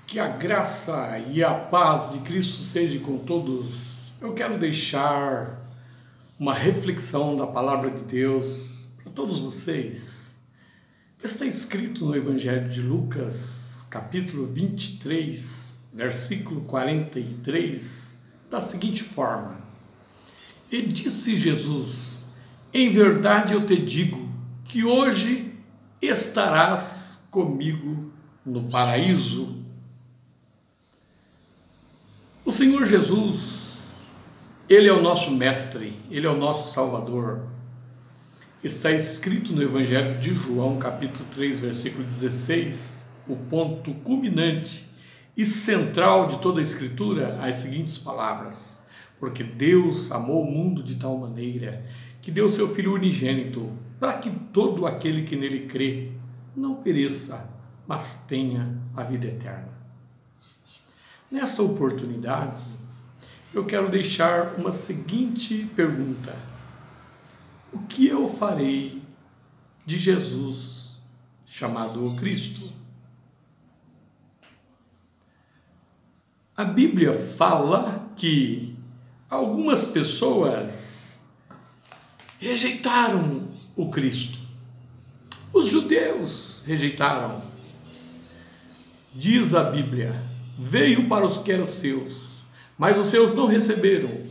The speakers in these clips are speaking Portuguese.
Que a graça e a paz de Cristo seja com todos. Eu quero deixar uma reflexão da palavra de Deus para todos vocês. Está escrito no Evangelho de Lucas, capítulo 23, versículo 43, da seguinte forma: E disse Jesus: Em verdade eu te digo que hoje estarás comigo no paraíso. O Senhor Jesus, Ele é o nosso mestre, Ele é o nosso Salvador. Está escrito no Evangelho de João, capítulo 3, versículo 16, o ponto culminante e central de toda a Escritura, as seguintes palavras: Porque Deus amou o mundo de tal maneira que deu seu Filho unigênito, para que todo aquele que nele crê não pereça, mas tenha a vida eterna. Nesta oportunidade, eu quero deixar uma seguinte pergunta: o que eu farei de Jesus, chamado o Cristo? A Bíblia fala que algumas pessoas rejeitaram o Cristo. Os judeus rejeitaram. Diz a Bíblia: veio para os que eram seus, mas os seus não receberam.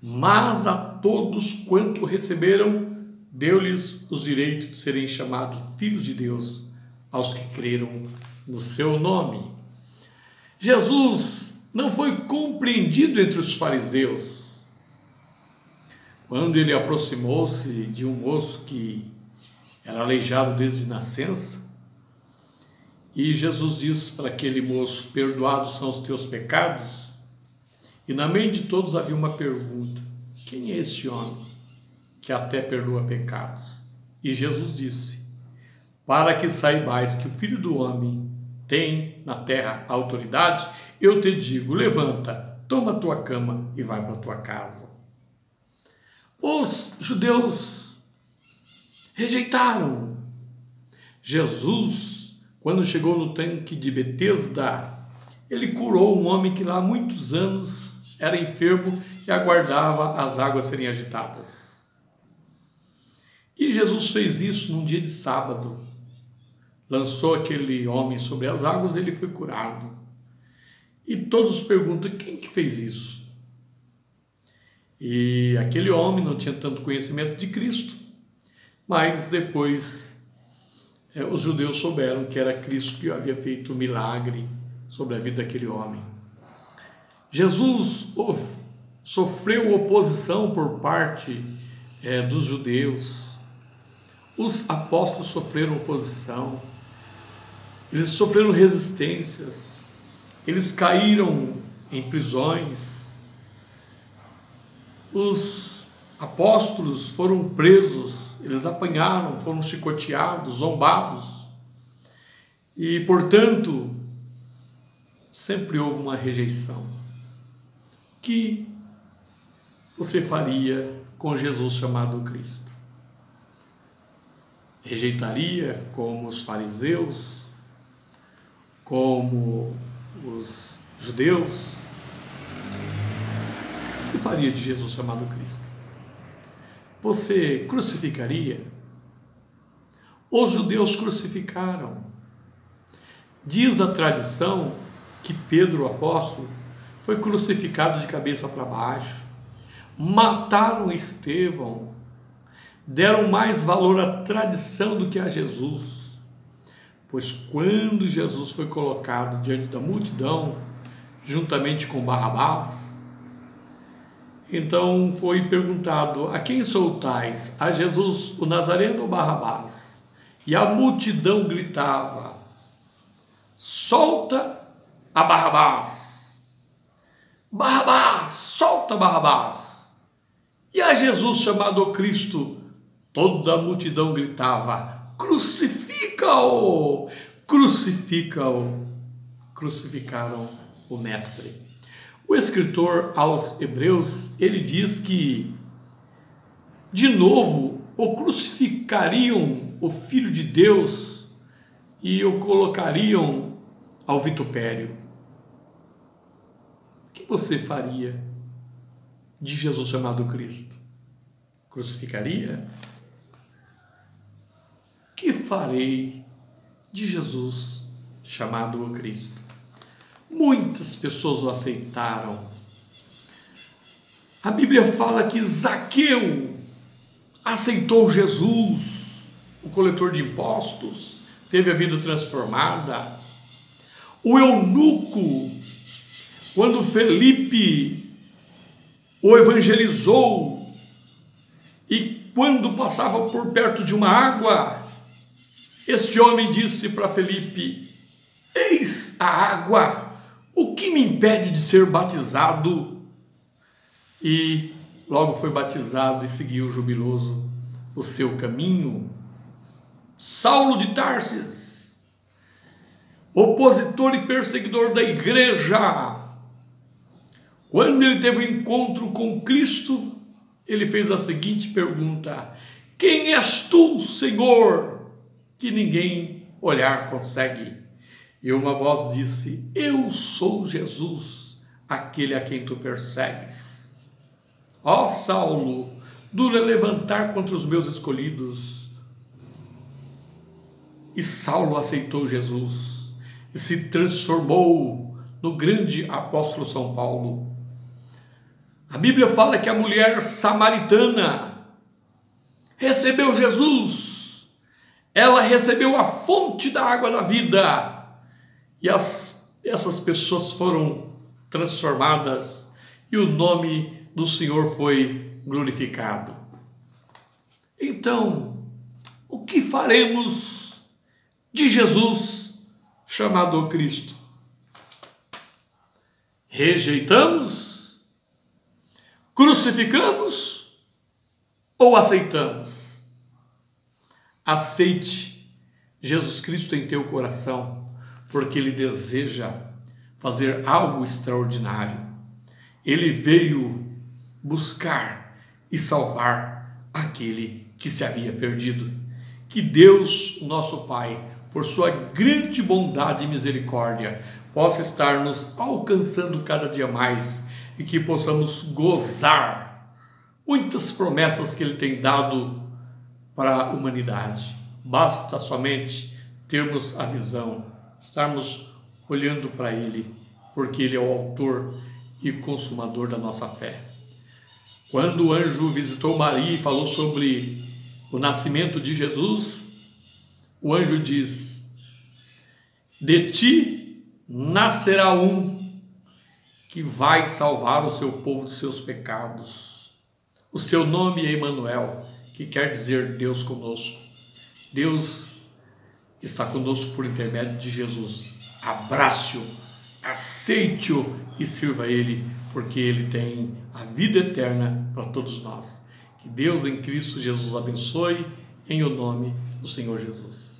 Mas a todos quanto receberam, deu-lhes os direitos de serem chamados filhos de Deus, aos que creram no seu nome. Jesus não foi compreendido entre os fariseus. Quando ele aproximou-se de um moço que era aleijado desde nascença, e Jesus disse para aquele moço: perdoados são os teus pecados. E na mente de todos havia uma pergunta: quem é este homem que até perdoa pecados? E Jesus disse: para que saibais que o Filho do Homem tem na terra autoridade, eu te digo: levanta, toma a tua cama e vai para a tua casa. Os judeus rejeitaram Jesus. Quando chegou no tanque de Betesda, ele curou um homem que lá há muitos anos era enfermo e aguardava as águas serem agitadas. E Jesus fez isso num dia de sábado. Lançou aquele homem sobre as águas e ele foi curado. E todos perguntam: quem que fez isso? E aquele homem não tinha tanto conhecimento de Cristo, mas depois os judeus souberam que era Cristo que havia feito o milagre sobre a vida daquele homem. Jesus sofreu oposição por parte dos judeus. Os apóstolos sofreram oposição. Eles sofreram resistências. Eles caíram em prisões. Os apóstolos foram presos. Eles apanharam, foram chicoteados, zombados. E, portanto, sempre houve uma rejeição. O que você faria com Jesus chamado Cristo? Rejeitaria como os fariseus, como os judeus? O que faria de Jesus chamado Cristo? Você crucificaria? Os judeus crucificaram. Diz a tradição que Pedro, o apóstolo, foi crucificado de cabeça para baixo. Mataram Estevão. Deram mais valor à tradição do que a Jesus. Pois quando Jesus foi colocado diante da multidão, juntamente com Barrabás, então foi perguntado: a quem soltais? A Jesus o Nazareno ou Barrabás? E a multidão gritava: solta a Barrabás! Barrabás, solta Barrabás! E a Jesus chamado Cristo, toda a multidão gritava: crucifica-o! Crucifica-o! Crucificaram o Mestre. O escritor aos Hebreus, ele diz que, de novo, o crucificariam o Filho de Deus e o colocariam ao vitupério. O que você faria de Jesus chamado Cristo? Crucificaria? O que farei de Jesus chamado Cristo? Muitas pessoas o aceitaram. A Bíblia fala que Zaqueu aceitou Jesus, o coletor de impostos, teve a vida transformada. O eunuco, quando Felipe o evangelizou e quando passava por perto de uma água, este homem disse para Felipe: eis a água, o que me impede de ser batizado? E logo foi batizado e seguiu jubiloso o seu caminho. Saulo de Tarsis, opositor e perseguidor da igreja, quando ele teve um encontro com Cristo, ele fez a seguinte pergunta: quem és tu, Senhor, que ninguém olhar consegue? E uma voz disse: eu sou Jesus, aquele a quem tu persegues. Ó Saulo, duro é levantar contra os meus escolhidos. E Saulo aceitou Jesus e se transformou no grande apóstolo São Paulo. A Bíblia fala que a mulher samaritana recebeu Jesus, ela recebeu a fonte da água da vida, e essas pessoas foram transformadas e o nome do Senhor foi glorificado. Então, o que faremos de Jesus chamado Cristo? Rejeitamos? Crucificamos? Ou aceitamos? Aceite Jesus Cristo em teu coração, porque Ele deseja fazer algo extraordinário. Ele veio buscar e salvar aquele que se havia perdido. Que Deus, nosso Pai, por sua grande bondade e misericórdia, possa estar nos alcançando cada dia mais e que possamos gozar muitas promessas que Ele tem dado para a humanidade. Basta somente termos a visão, estarmos olhando para Ele, porque Ele é o autor e consumador da nossa fé. Quando o anjo visitou Maria e falou sobre o nascimento de Jesus, o anjo diz: de ti nascerá um que vai salvar o seu povo dos seus pecados. O seu nome é Emanuel, que quer dizer Deus conosco. Deus está conosco por intermédio de Jesus. Abrace-o, aceite-o e sirva a Ele, porque Ele tem a vida eterna para todos nós. Que Deus em Cristo Jesus abençoe, em o nome do Senhor Jesus.